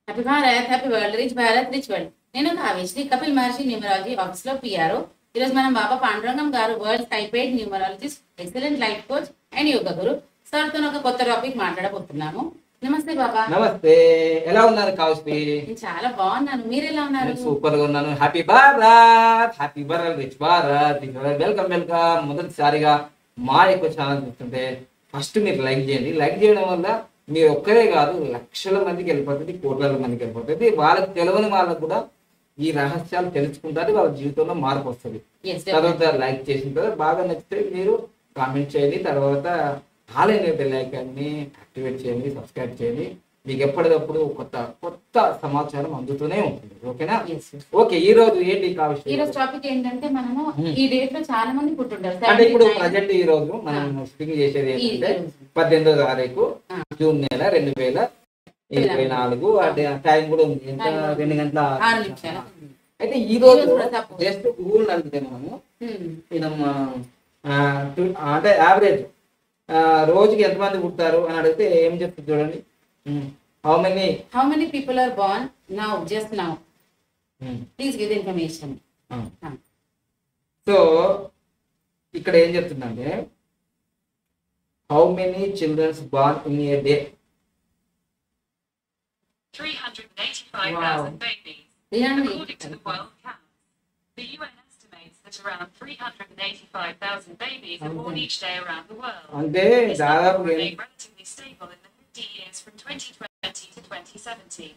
Happy Bharat, happy world, rich Bharat, rich world. నేను Kaveshri, Kapil Maharshi numerology office లో PRO. ఈరోజు మనం బాబా పాండురంగం గారు, వరల్డ్ టైపెయిడ్ numerologist, excellent life coach and yoga guru sir తో ఒక కొత్త టాపిక్ మాట్లాడబోతున్నాము. నమస్తే బాబా. నమస్తే, ఎలా ఉన్నారు కావేశ్రీ? నేను చాలా బాగున్నాను, మీరు ఎలా ఉన్నారు? సూపర్ గా ఉన్నాను. Happy Bharat, happy world, rich Bharat. Welcome welcome. మొదటిసారిగా మా యొక్క ఛానల్ చూస్తుంటే ఫస్ట్ మీరు లైక్ చేయండి. లైక్ చేయడం వల్ల మీరు ఒక్కరే కాదు, లక్షల మందికి వెళ్ళిపోతుంది, కోట్ల మందికి వెళ్ళిపోతుంది. వాళ్ళకి తెలియని వాళ్ళకు కూడా ఈ రహస్యాలు తెలుసుకుంటారు, వాళ్ళ జీవితంలో మార్పు వస్తుంది. తర్వాత లైక్ చేసిన తర్వాత బాగా నచ్చితే మీరు కామెంట్ చేయండి. తర్వాత ఆన్లైన్ బెల్ ఐకాన్ని యాక్టివేట్ చేయండి, సబ్స్క్రైబ్ చేయండి. మీకు ఎప్పటికప్పుడు కొత్త కొత్త సమాచారం అందుతూనే ఉంటుంది. ఓకేనా? ఓకే, ఈ రోజు ఏంటి కావచ్చు? ఈ రోజు టాపిక్ ఏంటంటే మనము ఈ డేట్ లో చాలా మంది పుట్టుంటారు. అంటే ఇప్పుడు ప్రజెంట్ ఈ రోజు మనం షూటింగ్ చేసేది ఏంటంటే 18వ తారీఖు జూన్ నెల 2024. అంటే టైం కూడా ఉంది, ఎంత 2 గంటల 6 నిమిషాలు. అయితే ఈ రోజు జస్ట్ గూగుల్ అడిగితే మనము అంటే యావరేజ్ రోజుకి ఎంతమంది పుడతారు అని అడిగితే ఏం చెప్తుంది చూడండి. How many people are born now, just now. Please give information. So ఇక్కడ ఏం చెప్తుందంటే how many childrens born in a day. 385,000 babies. According to the World Count, the UN estimates that around 385,000 babies are born each day around the world. అంటే This దాదాపు number remained relatively stable in the 50 years from 2020 to 2017.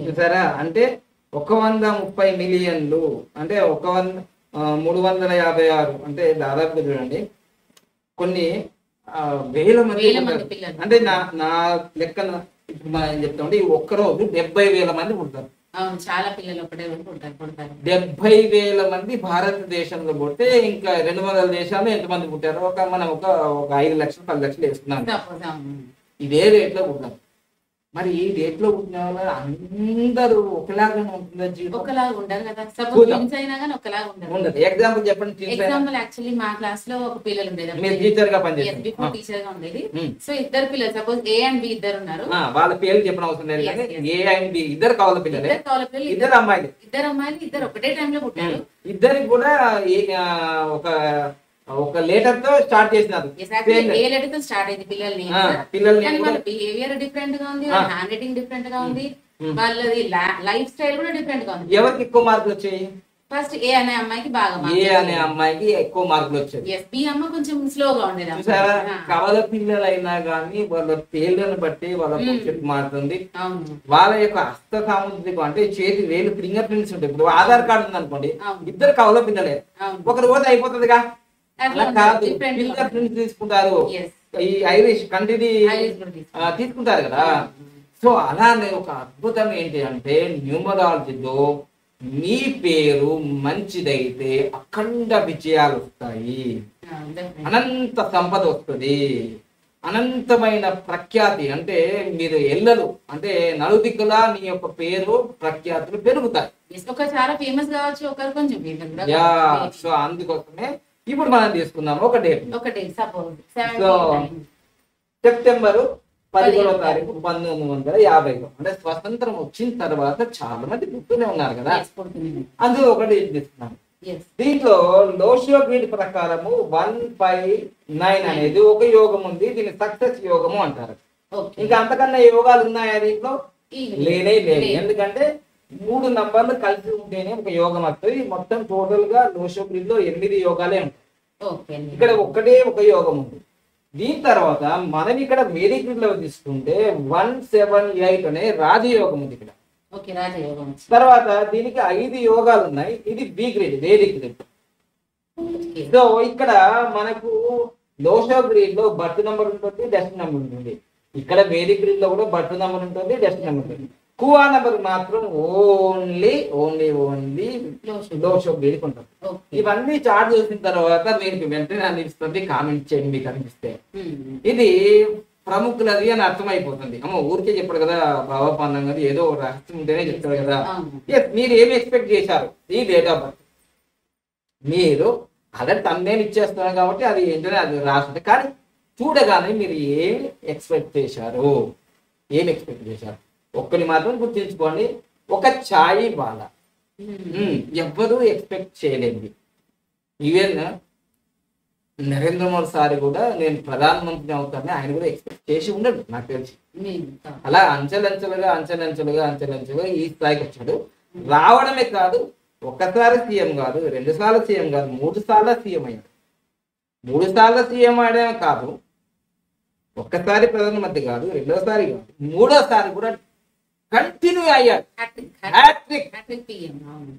చూసారా? అంటే 130 మిలియన్లు, అంటే 356, అంటే దాదాపు చూడండి కొన్ని వేల మంది. అంటే నా లెక్కన ఇప్పుడు మనం ఏం చెప్తామంటే ఒక్కరోజు 70,000 మంది పుడతారు. చాలా పిల్లలు ఒకటే పుడతారు. 70,000 మంది భారతదేశంలో పుడితే ఇంకా 200 దేశాల్లో ఎంతమంది పుట్టారు? మనం ఒక 5 లక్షలు 10 లక్షలు వేసుకున్నాం. ఇదే రేట్ లో పుట్టాం. మరి ఈ డేట్ లో పుట్టిన వాళ్ళు అందరూ ఒకలాగానే ఉంటుందా జీవితం? ఒకలాగా ఉండరు కదా. సపోజ్ ట్విన్స్ అయినా కానీ ఒకలాగా ఉండదు. ఎగ్జాంపుల్ చెప్పండి. ఎగ్జాంపుల్ యాక్చువల్లీ మా క్లాస్ లో ఒక పిల్లలు ఉండేది, మీరు టీచర్ గా పనిచేస్తారు, బిఫోర్ టీచర్ గా ఉండేది. సో ఇద్దరు పిల్లలు, సపోజ్ ఏ అండ్ బి ఇద్దరు ఉన్నారు. వాళ్ళ పేర్లు చెప్పిన అవసరం లేదు, కానీ ఏ అండ్ బి ఇద్దరు కావాలి పిల్లలు, ఇద్దరు అమ్మాయిలు. ఇద్దరు ఒకటే టైం లో పుట్టారు. ఇద్దరికి కూడా ఒక లెటర్ తో స్టార్ట్ చేసినారు. ఏ లెటర్ తో స్టార్ట్ అయింది పిల్లల్ని. వాళ్ళ బిహేవియర్ డిఫరెంట్ గా ఉంది, వాళ్ళ హ్యాండ్ రైటింగ్ డిఫరెంట్ గా ఉంది, వాళ్ళది లైఫ్ స్టైల్ కూడా డిఫరెంట్ గా ఉంది. ఎవరికి ఎక్కువ మార్కులు వచ్చాయి? ఫస్ట్ ఏ అనే అమ్మాయికి బాగా, ఎక్కువ మార్కులు వచ్చాయి. బి అమ్మ కొంచెం స్లోగా ఉండేది. కవల పిల్లలైనా కానీ వాళ్ళ పేర్లను బట్టి వాళ్ళ భవిష్యత్తు మారుతుంది. వాళ్ళ యొక్క హస్త సాముద్రికం అంటే చేతి వేలు ఫింగర్ ప్రింట్స్ ఉంటాయి. ఇప్పుడు ఆధార్ కార్డు ఉంది అనుకోండి, ఇద్దరు కవల పిల్లలే, ఒకరు పోతే అయిపోతుందిగా. అలా కాదు, ఫింగర్ ప్రింట్స్ తీసుకుంటారు, ఈ ఐరిష్ కంటిది తీసుకుంటారు కదా. సో అలానే ఒక అద్భుతం ఏంటి అంటే న్యూమరాలజీలో మీ పేరు మంచిదైతే అఖండ విజయాలు వస్తాయి, అనంత సంపద వస్తుంది, అనంతమైన ప్రఖ్యాతి. అంటే మీరు ఎల్లలు అంటే నలుదిక్కులా మీ యొక్క పేరు ప్రఖ్యాతులు పెరుగుతాయి. చాలా ఫేమస్ కావచ్చు, ఒకరు కొంచెం. సో అందుకోసమే ఇప్పుడు మనం తీసుకుందాం ఒక డేట్. సో సెప్టెంబర్ 11వ తారీఖు 1950. అంటే స్వతంత్రం వచ్చిన తర్వాత చాలా మంది పుట్టునే ఉన్నారు కదా, అందులో ఒకటి తీసుకున్నాను. దీంట్లో లోషియో గ్రీడ్ ప్రకారము 159 అనేది ఒక యోగం ఉంది. దీన్ని సక్సెస్ యోగము అంటారు. ఇంకా అంతకన్నా యోగాలు ఉన్నాయా దీంట్లో? లేనే లేదు. ఎందుకంటే 3 నంబర్లు కలిసి ఉంటేనే ఒక యోగం వస్తుంది. మొత్తం టోటల్ గా లోషియో గ్రీడ్ లో 8 యోగాలే ఉంటాయి. ఇక్కడ ఒకటే ఒక యోగం ఉంది. దీని తర్వాత మనం ఇక్కడ వేదిక్ గ్రిడ్ లో తీసుకుంటే 178 అనే రాజయోగం ఉంది ఇక్కడ. తర్వాత దీనికి 5 యోగాలు ఉన్నాయి. ఇది B grid, Vedic grid. So ఇక్కడ మనకు లోషో గ్రిడ్ లో బర్త్ నంబర్ ఉంటుంది, డెస్ట్ నెంబర్ ఉంటుంది. ఇక్కడ వేదిక్ గ్రిడ్ లో కూడా బర్త్ నంబర్ ఉంటుంది, డెస్ట్ నెంబర్ ఉంటుంది. కువా నంబర్ మాత్రం ఓన్లీ లోషో గ్రిడ్ ఉంటుంది. ఇవన్నీ చార్ట్ చూసిన తర్వాత మీకు వెంటనే అనిపిస్తుంది, కామెంట్ చేయండి మీకు అనిపిస్తే. ఇది ప్రముఖులది అని అర్థమైపోతుంది. అమ్మ ఊరికే చెప్పాడు కదా బాబా పాండం గారు, ఏదో రహస్యం ఉంటేనే చెప్తాడు కదా. మీరు ఏమి ఎక్స్పెక్ట్ చేశారు? ఈ డేట్ ఆఫ్ బర్త్ మీరు అదే తమ్నేల్ ఇచ్చేస్తున్నాను కాబట్టి అది ఏంటనే అది రాస్తుంది. కానీ చూడగానే మీరు ఏమి ఎక్స్పెక్ట్ చేశారు? ఒక్కని మాత్రం గుర్తుంచుకోండి, ఒక ఛాయ్ బాల. ఎవ్వరూ ఎక్స్పెక్ట్ చేయలేదు. ఈవెన్ నరేంద్ర మోడీ సార్ కూడా నేను ప్రధానమంత్రి అవుతానని ఆయన కూడా ఎక్స్పెక్ట్ చేసి ఉండడు నాకు తెలిసి. అలా అంచెలంచెలుగా ఈ స్థాయికి వచ్చాడు. రావడమే కాదు, ఒకసారి సీఎం కాదు, 2 సార్లు సీఎం కాదు, 3 సార్లు సీఎం అయ్యాడు. 3 సార్లు సీఎం అయ్యడమే కాదు, ఒక్కసారి ప్రధానమంత్రి కాదు, 2వ సారి కాదు, 3వ సారి కూడా కంటిన్యూ అయ్యాడు.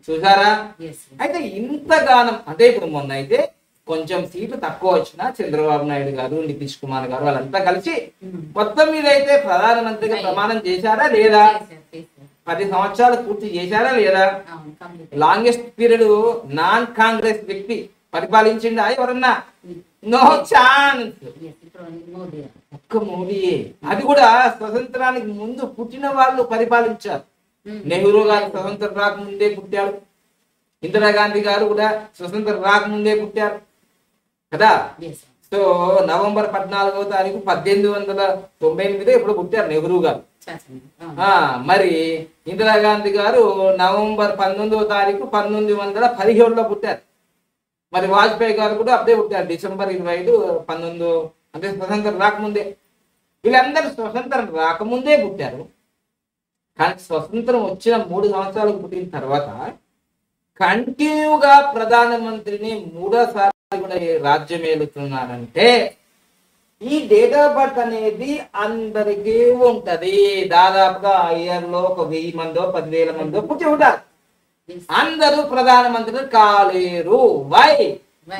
చూసారా? అయితే ఇంతగానం అంటే ఇప్పుడు మొన్న అయితే కొంచెం సీట్లు తక్కువ వచ్చినా చంద్రబాబు నాయుడు గారు, నితీష్ కుమార్ గారు వాళ్ళంతా కలిసి మొత్తం మీద అయితే ప్రధానమంత్రిగా ప్రమాణం చేశారా లేదా? 10 సంవత్సరాలు పూర్తి చేశారా లేదా? లాంగెస్ట్ పీరియడ్ నాన్ కాంగ్రెస్ వ్యక్తి పరిపాలించిందా ఎవరన్నా? No chance. ఒక్క మోడీయే. అది కూడా స్వతంత్రానికి ముందు పుట్టిన వాళ్ళు పరిపాలించారు. నెహ్రూ గారు స్వతంత్రం రాకముందే పుట్టాడు, ఇందిరాగాంధీ గారు కూడా స్వతంత్రం రాకముందే పుట్టారు కదా. సో నవంబర్ 14వ తారీఖు 1898 ఎప్పుడు పుట్టారు నెహ్రూ గారు. మరి ఇందిరాగాంధీ గారు నవంబర్ 19వ తారీఖు 1917లో పుట్టారు. మరి వాజ్పేయి గారు కూడా అప్పుడే పుట్టారు, డిసెంబర్ 25, 19 అంటే స్వతంత్రం రాకముందే. వీళ్ళందరూ స్వతంత్రం రాకముందే పుట్టారు. కానీ స్వతంత్రం వచ్చిన 3 సంవత్సరాలకు పుట్టిన తర్వాత కంటిన్యూగా ప్రధానమంత్రిని 3వ సారి కూడా రాజ్యం ఏలుతున్నారంటే ఈ డేట్ ఆఫ్ బర్త్ అనేది అందరికీ ఉంటది. దాదాపుగా ఇయర్లో ఒక 1000 మందో 10,000 మందో పుట్టి ఉంటారు. అందరూ ప్రధానమంత్రులు కాలేరు. వై?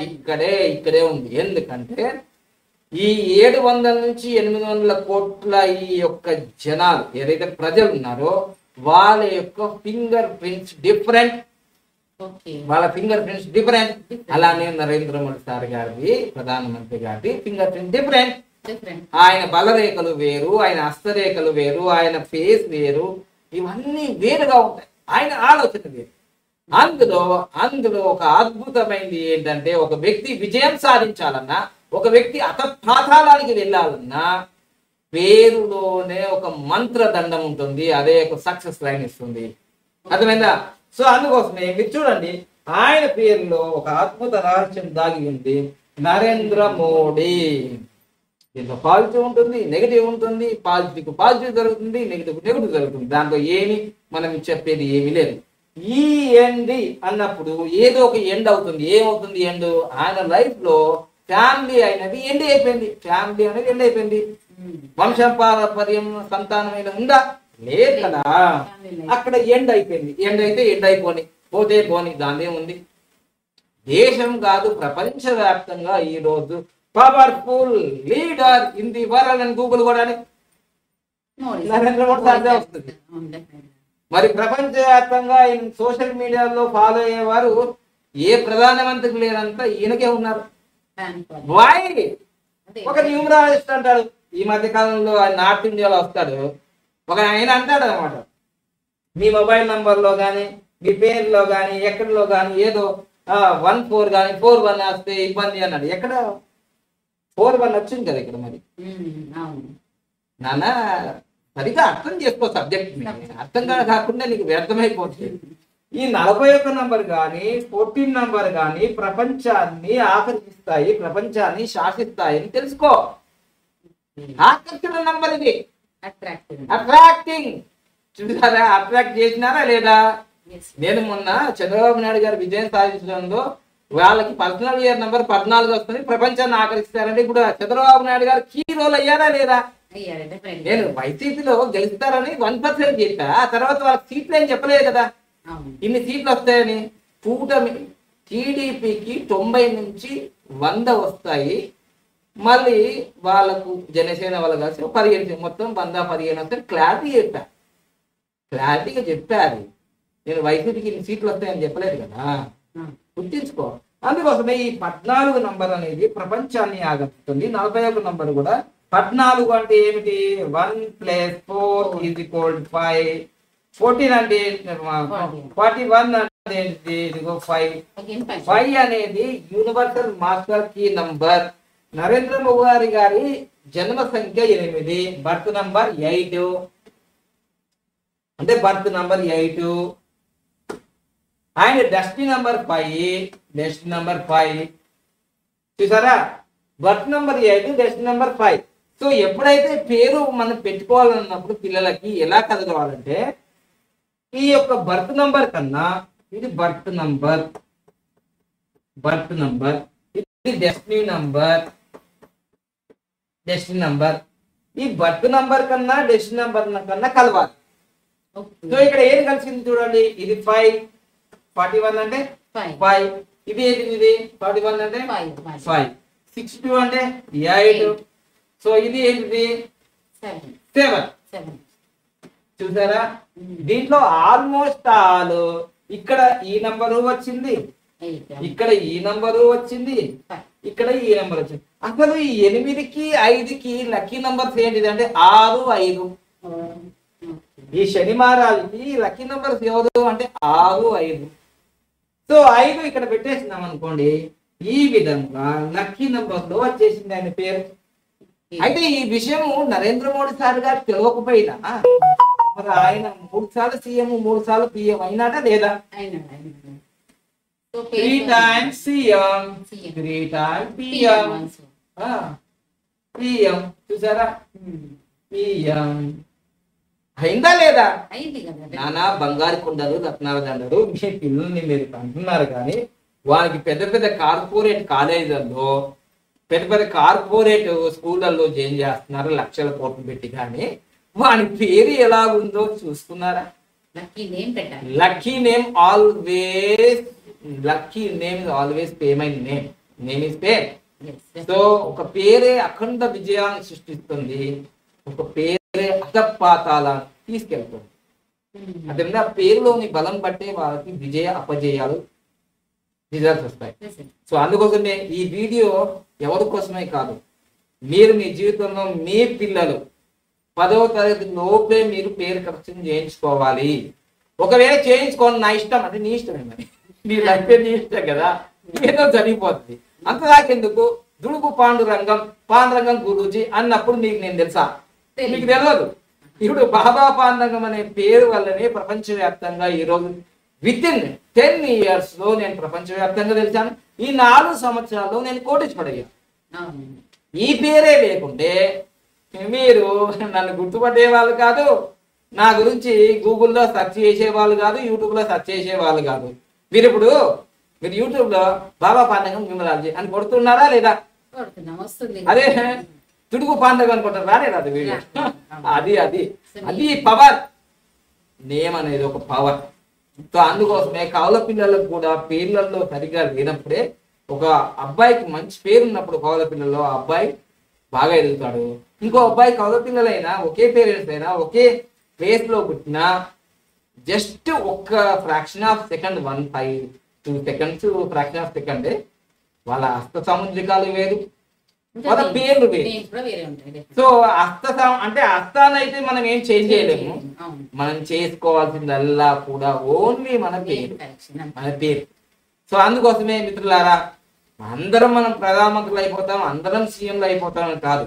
ఇక్కడే ఉంది. ఎందుకంటే ఈ 700 నుంచి 800 కోట్ల ఈ యొక్క జనాలు ఏదైతే ప్రజలు ఉన్నారో వాళ్ళ యొక్క ఫింగర్ ప్రింట్స్ డిఫరెంట్. అలానే నరేంద్ర మోడీ సార్ గారిది, ప్రధానమంత్రి గారిది ఫింగర్ ప్రింట్ డిఫరెంట్. ఆయన బలరేఖలు వేరు, ఆయన హస్తరేఖలు వేరు, ఆయన ఫేస్ వేరు, ఇవన్నీ వేరుగా ఉంటాయి. ఆయన ఆలోచన వేరు. అందులో ఒక అద్భుతమైనది ఏంటంటే ఒక వ్యక్తి విజయం సాధించాలన్నా, ఒక వ్యక్తి అతపాతాళానికి వెళ్ళాలన్నా పేరులోనే ఒక మంత్రదండం ఉంటుంది. అదే ఒక సక్సెస్ లైన్ ఇస్తుంది. అర్థమైందా? సో అందుకోసమే మీరు చూడండి, ఆయన పేరులో ఒక అద్భుత రహస్యం దాగి ఉంది. నరేంద్ర మోడీ. దీంట్లో పాజిటివ్ ఉంటుంది, నెగిటివ్ ఉంటుంది. పాజిటివ్ జరుగుతుంది, నెగిటివ్ జరుగుతుంది. దాంట్లో ఏమి మనం చెప్పేది ఏమీ లేదు. ఈ ఎండ్ అన్నప్పుడు ఏదో ఒక ఎండ్ అవుతుంది. ఏమవుతుంది ఎండ్? ఆయన లైఫ్ లో ఫ్యామిలీ అనేది ఎండ్ అయిపోయింది. వంశపారపర్యం సంతానమైన ఉందా? లేదు కదా. అక్కడ ఎండ్ అయిపోయింది. ఎండ్ అయిపోని పోని దాని ఉంది. దేశం కాదు, ప్రపంచవ్యాప్తంగా ఈ రోజు powerful leader in the world అని గూగుల్ కూడా నరేంద్ర మోడీ సార్ వస్తుంది. మరి ప్రపంచవ్యాప్తంగా సోషల్ మీడియాలో ఫాలో అయ్యేవారు ఏ ప్రధానమంత్రికి లేరంతా ఈయనకే ఉన్నారు. వై? ఒక న్యూమరాలజిస్ట్ అంటాడు ఈ మధ్య కాలంలో, ఆయన నార్త్ ఇండియాలో వస్తాడు. ఒక ఆయన అంటాడు అనమాట, మీ మొబైల్ నంబర్లో కానీ మీ పేరులో కానీ ఎక్కడిలో కానీ ఏదో 14 కానీ 41 వస్తే ఇబ్బంది అన్నాడు. ఎక్కడ 41 వచ్చింది కదా ఇక్కడ. మరి నాన్న సరిగా అర్థం చేసుకో సబ్జెక్ట్. అర్థం కాకుండా నీకు వ్యర్థమైపోతుంది. ఈ 41 నంబర్ కానీ 14 నంబర్ కానీ ప్రపంచాన్ని ఆకర్షిస్తాయి, ప్రపంచాన్ని శాసిస్తాయి అని తెలుసుకో. ఆకర్షణ నంబర్ ఇది. అట్రాక్టింగ్. చూసారా? అట్రాక్ట్ చేసినారా లేదా? నేను మొన్న చంద్రబాబు నాయుడు గారు విజయం సాధించడంలో వాళ్ళకి పర్సనల్ ఇయర్ నంబర్ 14 వస్తుంది, ప్రపంచాన్ని ఆకర్షిస్తారంటే ఇప్పుడు చంద్రబాబు నాయుడు గారు కీ రోల్ అయ్యారా లేదా? నేను వైసీపీలో గెలుస్తారని 1% చెప్పా. ఆ తర్వాత వాళ్ళకి సీట్లు ఏం చెప్పలేదు కదా, ఇన్ని సీట్లు వస్తాయని. కూటమి టీడీపీకి 90 నుంచి 100 వస్తాయి. మళ్ళీ వాళ్ళకు జనసేన వాళ్ళు కలిసి 15, మొత్తం 115 వస్తాయి. క్లారిటీగా చెప్పారు. నేను వైసీపీకి ఇన్ని సీట్లు వస్తాయని చెప్పలేదు కదా, గుర్తించుకో. అందుకోసమే ఈ 14 నంబర్ అనేది ప్రపంచాన్ని ఆకర్షిస్తుంది. 41 నంబర్ కూడా 14 అంటే ఏమిటి? 1 + 4 = 5. 14 అంటే 41 అంటే 5 అనేది universal master key number. Narendra Modi గారి జన్మ సంఖ్య 8, బర్త్ నంబర్ 8. అంటే birth number 8 and destiny number 5 చూసారా, birth number 8 destiny number 5. So ఎప్పుడైతే పేరు మనం పెట్టుకోవాలన్నప్పుడు పిల్లలకి ఎలా కదలవాలంటే ఈ యొక్క బర్త్ నంబర్ కన్నా ఇది బర్త్ నంబర్ ఇది డెస్టినీ నంబర్ ఈ బర్త్ నంబర్ కన్నా డెస్టినీ నంబర్ కన్నా కలవాలి. సో ఇక్కడ ఏం కలిసింది చూడండి, ఇది 541 అంటే 5, ఇది ఏంటి, ఇది 41 అంటే 5, 62 అంటే 8, సో ఇది ఏంటిది 7. చూసారా, దీంట్లో ఆల్మోస్ట్ ఆల్ ఇక్కడ ఈ నంబరు వచ్చింది, ఇక్కడ ఈ నంబరు వచ్చింది, ఇక్కడ ఈ నంబర్ వచ్చింది. అసలు ఈ 8కి 5కి లక్కీ నంబర్స్ ఏంటిది అంటే 6, 5. ఈ శని మహారాజుకి లక్కీ నంబర్స్ ఎవరు అంటే 6, 5. సో 5 ఇక్కడ పెట్టేసినాం అనుకోండి, ఈ విధంగా లక్కీ నంబర్ లో వచ్చేసింది ఆయన పేరు. అయితే ఈ విషయం నరేంద్ర మోడీ సార్ గారు తెలియకపోయినా మరి ఆయన 3 సార్లు సీఎం 3 సార్లు పిఎం అయినాట లేదా? 3 times CM 3 times PM PM. చూసారా, పిఎం అయిందా లేదా? నానా బంగారు కొండలు రత్నాల దండలు మీ పిల్లల్ని మీరు అంటున్నారు, కానీ వానికి పెద్ద పెద్ద కార్పొరేట్ కాలేజీలలో పెద్ద పెద్ద కార్పొరేట్ స్కూళ్ళల్లో జాయిన్ చేస్తున్నారు లక్షల కోట్లు పెట్టి, కానీ వాని పేరు ఎలా ఉందో చూసుకున్నారా? Lucky name always pay my name is pay. So ఒక పేరే అఖండ విజయాన్ని సృష్టిస్తుంది, ఒక పేరే అధపాతాలను తీసుకెళ్తుంది. అంటే ఆ పేరులోని బలం బట్టే వాళ్ళకి విజయ అపజయాలు రిజల్ట్స్ వస్తాయి. సో అందుకోసమే ఈ వీడియో ఎవరి కోసమే కాదు, మీరు మీ జీవితంలో మీ పిల్లలు 10వ తరగతి లోపే మీరు పేరు కరెక్షన్ చేయించుకోవాలి. ఒకవేళ చేయించుకోండి, నా ఇష్టం అంటే నీ ఇష్టమే, మరి నీ లైఫ్ నీ ఇష్టం కదా, ఏదో జరిగిపోతుంది. అంతదాకెందుకు దుడుగు పాండురంగం గురూజీ అన్నప్పుడు నీకు నేను తెలుసా? మీకు తెలియదు. ఇప్పుడు బాబా పాండురంగం అనే పేరు వల్లనే ప్రపంచవ్యాప్తంగా ఈరోజు విత్ ఇన్ 10 years లో నేను ప్రపంచవ్యాప్తంగా తెలిసాను. ఈ 4 సంవత్సరాల్లో నేను కోటీశ్వరుడయ్యాను. ఈ పేరే లేకుంటే మీరు నన్ను గుర్తుపట్టే వాళ్ళు కాదు, నా గురించి గూగుల్లో సెర్చ్ చేసేవాళ్ళు కాదు, యూట్యూబ్లో సెర్చ్ చేసేవాళ్ళు కాదు. మీరు యూట్యూబ్లో బాబా పాండురంగం న్యూమరాలజీ అని కొడుతున్నారా లేదా? అదే తుడుగు పాండురంగం అనుకుంటారు, రాలేదు అది వీడియో. అది పవర్. నేమ్ అనేది ఒక పవర్. సో అందుకోసమే కవల పిల్లలకు కూడా పేర్లలో సరిగా లేనప్పుడే, ఒక అబ్బాయికి మంచి పేరు ఉన్నప్పుడు కవల పిల్లల్లో ఆ అబ్బాయి బాగా ఎదుగుతాడు. ఇంకో అబ్బాయి కవల పిల్లలైనా ఒకే పేరెంట్స్ అయినా ఒకే ప్లేస్ లో పుట్టినా జస్ట్ ఒక్క fraction of second 1.5-2 seconds fraction of second వాళ్ళ హస్త సముద్రికాలు వేరు, వాళ్ళ పేర్లు వేరు. సో అంటే హస్తానైతే మనం ఏం చేంజ్ చేయలేము, మనం చేసుకోవాల్సిందల్లా కూడా ఓన్లీ మన పేరు. సో అందుకోసమే మిత్రులారా, అందరం మనం ప్రధానమంత్రులు అయిపోతాం, అందరం సీఎంలు అయిపోతామని కాదు,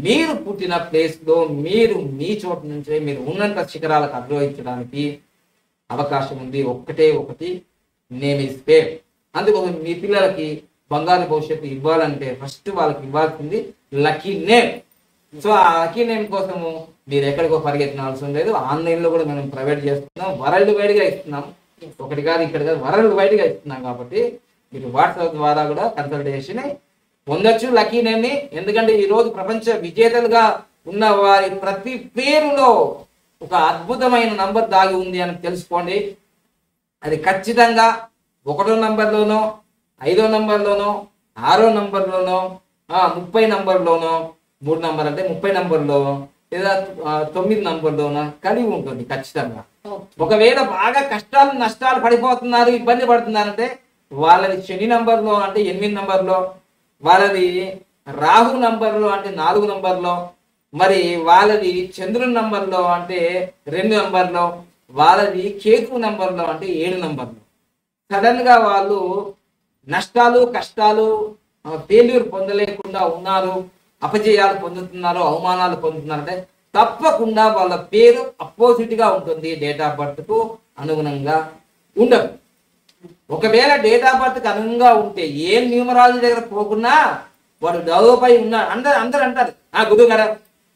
మీరు పుట్టిన ప్లేస్ లో మీరు మీ చోటు నుంచే మీరు ఉన్నంత శిఖరాలకు అధిరోహించడానికి అవకాశం ఉంది. ఒకటి నేమ్ ఇస్ పేర్. అందుకోసం మీ పిల్లలకి బంగారు భవిష్యత్తు ఇవ్వాలంటే ఫస్ట్ వాళ్ళకి ఇవ్వాల్సింది లక్కీ నేమ్. సో ఆ లక్కీ నేమ్ కోసము మీరు ఎక్కడికో పరిగెత్తిన అవసరం లేదు. ఆన్లైన్ లో కూడా మనం ప్రొవైడ్ చేస్తున్నాం, వరల్డ్ వైడ్ గా ఇస్తున్నాం. ఒకటి కాదు ఇక్కడ కాదు, వరల్డ్ వైడ్ గా ఇస్తున్నాం. కాబట్టి మీరు వాట్సాప్ ద్వారా కూడా కన్సల్టేషన్ పొందొచ్చు లక్కీ నేమ్ ని. ఎందుకంటే ఈ రోజు ప్రపంచ విజేతలుగా ఉన్న వారి ప్రతి పేరులో ఒక అద్భుతమైన నంబర్ దాగి ఉంది అని తెలుసుకోండి. అది ఖచ్చితంగా 1వ నంబర్లోనో 5వ నంబర్లోనో 6వ నంబర్లోనో 30 నంబర్లోనో 3 నంబర్ అంటే 30 నంబర్లో లేదా 9 నంబర్లోనో కలిగి ఉంటుంది ఖచ్చితంగా. ఒకవేళ బాగా కష్టాలు నష్టాలు పడిపోతున్నారు, ఇబ్బంది పడుతున్నారంటే వాళ్ళది శని నంబర్లో అంటే 8 నంబర్లో, వాళ్ళది రాహు నంబర్లో అంటే 4 నంబర్లో, మరి వాళ్ళది చంద్రుని నంబర్లో అంటే 2 నంబర్లో, వాళ్ళది కేతు నంబర్లో అంటే 7 నంబర్లో. సడన్ గా వాళ్ళు నష్టాలు కష్టాలు ఫెయిల్యూర్ పొందలేకుండా ఉన్నారు, అపజయాలు పొందుతున్నారు, అవమానాలు పొందుతున్నారు అంటే తప్పకుండా వాళ్ళ పేరు అపోజిట్ గా ఉంటుంది, డేట్ ఆఫ్ బర్త్ కు అనుగుణంగా ఉండదు. ఒకవేళ డేట్ ఆఫ్ బర్త్ కు అనుగుణంగా ఉంటే ఏం న్యూమరాలజీ దగ్గర పోకున్నా వాడు డెవలప్ అయి ఉన్నాడు. అందరు అంటారు, గురువు గారు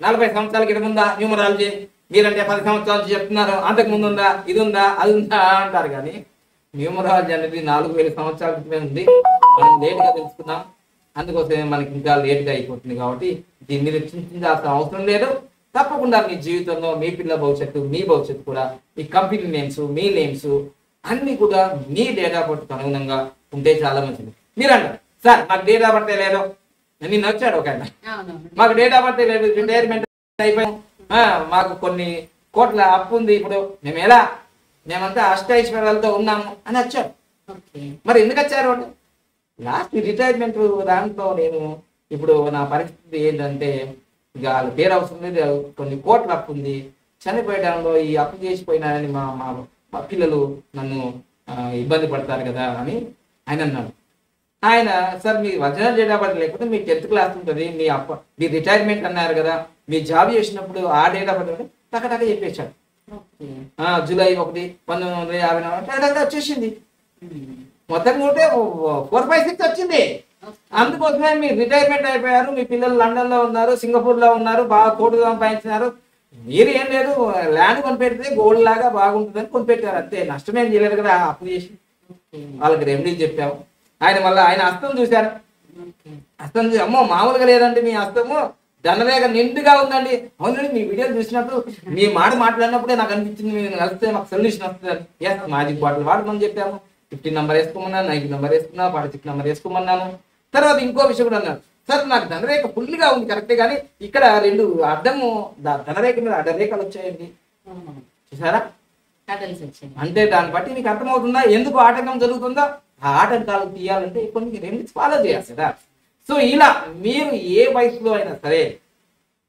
40 సంవత్సరాల క్రితం ఉందా న్యూమరాలజీ, మీరంటే 10 సంవత్సరాల నుంచి చెప్తున్నారు, అంతకు ముందు ఉందా, ఇది ఉందా, అది ఉందా అంటారు. కానీ న్యూమరాలజీ అనేది 4000 సంవత్సరాల క్రితమే ఉంది. మనం లేట్గా తెలుసుకున్నాం, అందుకోసమే మనకి ఇంకా లేట్గా అయిపోతుంది. కాబట్టి దీన్ని మీరు చింతించాల్సిన అవసరం లేదు. తప్పకుండా మీ జీవితంలో మీ పిల్లల భవిష్యత్తు, మీ భవిష్యత్తు కూడా మీ కంపెనీ నేమ్స్, మీ నేమ్స్ అన్ని కూడా మీ డేట్ ఆఫ్ బర్త్ అనుగుణంగా ఉంటే చాలా మంచిది. మీరు అంటారు, సార్ మాకు డేట్ ఆఫ్ బర్త్ లేదు, నిన్న వచ్చాడు ఒక ఆయన, మాకు డేట్ ఆఫ్ బర్త్ లేదు, రిటైర్మెంట్ అయిపోయాం, మాకు కొన్ని కోట్ల అప్పు ఉంది, ఇప్పుడు మేమంతా అష్టైశ్వర్యాలతో ఉన్నాము అని వచ్చాడు. మరి ఎందుకు వచ్చారు అంటే, లాస్ట్ రిటైర్మెంట్ దాంట్లో నేను ఇప్పుడు నా పరిస్థితి ఏంటంటే ఇక వాళ్ళ పేరు అవసరం లేదు, కొన్ని కోట్ల అప్పు ఉంది, చనిపోయే టైంలో ఈ అప్పు చేసిపోయినారని మా పిల్లలు నన్ను ఇబ్బంది పడతారు కదా అని ఆయన అన్నాడు. ఆయన, sir me original date of birth లేకపోతే మీ 10th క్లాస్ ఉంటుంది, మీ రిటైర్మెంట్ అన్నారు కదా, మీ జాబ్ చేసినప్పుడు ఆ డేట్ ఆఫ్ బర్త్ టకటక చెప్పేశాడు. జూలై 1, 1954 వచ్చేసింది. మొత్తం కూడా 4, 5, 6 వచ్చింది. అందుకోసమే మీరు రిటైర్మెంట్ అయిపోయారు, మీ పిల్లలు లండన్ లో ఉన్నారు, సింగపూర్ లో ఉన్నారు, బాగా కోట్లు సంపాదించినారు. మీరు ఏం లేదు, ల్యాండ్ కొనిపెడితే గోల్డ్ లాగా బాగుంటుందని కొనిపెట్టారు, అంతే. నష్టమేం చేయలేదు కదా అప్పు చేసి. వాళ్ళకి రెమెడీ చెప్పాము. ఆయన హస్తం చూశారు, హస్తం చూసి, అమ్మో మామూలుగా లేదండి మీ హస్తము, ధనరేఖ నిండుగా ఉందండి. అవునండి, మీ వీడియోలు చూసినప్పుడు మీ మాట్లాడినప్పుడే నాకు అనిపించింది, మీరు కలిస్తే మాకు సొల్యూషన్ వస్తుందని. ఎస్, మ్యాజిక్ బాటిల్ వాడమని చెప్పాము. 15 నెంబర్ వేసుకోమన్నాను, 9 నెంబర్ వేసుకున్నా, 46 నెంబర్ వేసుకోమన్నాను. తర్వాత ఇంకో విషయం కూడా అన్నారు, సార్ నాకు ధనరేఖ ఫుల్గా ఉంది కరెక్టే, కానీ ఇక్కడ 2 అడ్డము ధనరేఖ మీద అడ్డరేఖలు వచ్చాయండి. చూసారా? అంటే దాన్ని బట్టి మీకు అర్థమవుతుందా ఎందుకు ఆటంకం జరుగుతుందో? ఆ ఆటంకాలు తీయాలంటే కొన్ని రెమెడీస్ ఫాలో చేయాలి కదా. సో ఇలా మీరు ఏ వయసులో అయినా సరే,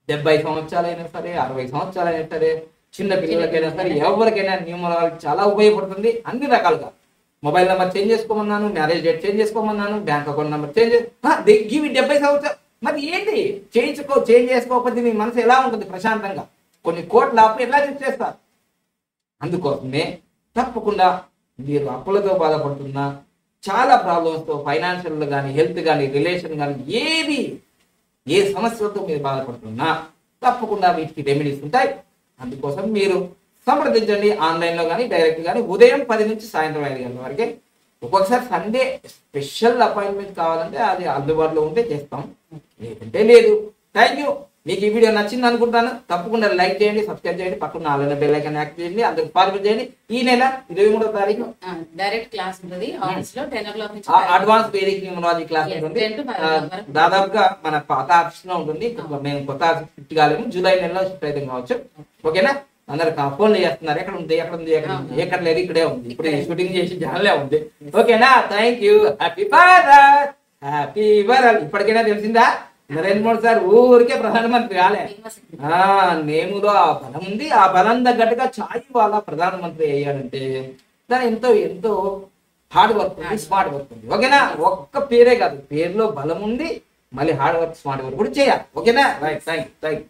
70 సంవత్సరాలైనా సరే, 60 సంవత్సరాలైనా సరే, చిన్న పిల్లలకైనా సరే, ఎవరికైనా న్యూమరాలజీ చాలా ఉపయోగపడుతుంది అన్ని రకాలుగా. మొబైల్ నెంబర్ చేంజ్ చేసుకోమన్నాను, మ్యారేజ్ డేట్ చేంజ్ చేసుకోమన్నాను, బ్యాంక్ అకౌంట్ నెంబర్ చేంజ్ గివి 70 సంవత్సరాలు. మరి ఏంటి చేంజ్ చేసుకోకపోతే మీ మనసు ఎలా ఉంటుంది ప్రశాంతంగా? కొన్ని కోట్ల అప్పు ఎట్లా చేస్తారు? అందుకోసమే తప్పకుండా మీరు అప్పులతో బాధపడుతున్నా, చాలా ప్రాబ్లమ్స్తో, ఫైనాన్షియల్ కానీ, హెల్త్ కానీ, రిలేషన్ కానీ, ఏ సమస్యలతో మీరు బాధపడుతున్నా తప్పకుండా వీటికి రెమెడీస్ ఉంటాయి. అందుకోసం మీరు సంప్రదించండి, ఆన్లైన్లో కానీ, డైరెక్ట్ కానీ. ఉదయం 10 నుంచి సాయంత్రం 5 గంటల వరకే. ఒక్కొక్కసారి సండే స్పెషల్ అపాయింట్మెంట్ కావాలంటే అది అందుబాటులో ఉంటే చేస్తాం, లేదంటే లేదు. Thank you. మీకు ఈ వీడియో నచ్చింది అనుకుంటాను. తప్పకుండా లైక్ చేయండి, సబ్స్క్రైబ్ చేయండి, పక్కన ఆన్లైన్ బెల్ ఐకాన్ యాక్టివేట్ చేయండి, అందరికి ఫార్వర్డ్ చేయండి. ఈ నెల 23వ తారీఖు డైరెక్ట్ క్లాస్ ఉంటుంది ఆఫీస్ లో 10 o'clock నుంచి అడ్వాన్స్ వేదిక్ న్యూమరాలజీ క్లాస్ ఉంటుంది. దాదాపుగా మన పాత ఆఫీస్ లో ఉంటుంది, మేము కొత్త ఆఫీస్ షిఫ్ట్ కాలేము, జూలై నెలలో షిఫ్ట్ అయితే కావచ్చు. ఓకేనా? అందరు ఫోన్లు చేస్తున్నారు, ఎక్కడ ఉంది ఎక్కడ లేదు, ఇక్కడే ఉంది, ఇప్పుడు షూటింగ్ చేసి జాన్లే ఉంది. ఓకేనా? Thank you. Happy father, happy వరల్. ఇప్పటికైనా తెలిసిందా? 2-3 సార్లు ఊరికే ప్రధానమంత్రి కాలే. నేములో ఆ బలం ఉంది, ఆ బలం తగ్గట్టుగా చాయ్ వాళ్ళ ప్రధానమంత్రి అయ్యాడంటే దాని ఎంతో హార్డ్ వర్క్ ఉంది, స్మార్ట్ వర్క్ ఉంది. ఓకేనా? ఒక్క పేరే కాదు, పేరులో బలం ఉంది, మళ్ళీ హార్డ్ వర్క్, స్మార్ట్ వర్క్ కూడా చేయాలి. ఓకేనా? Right, thank you.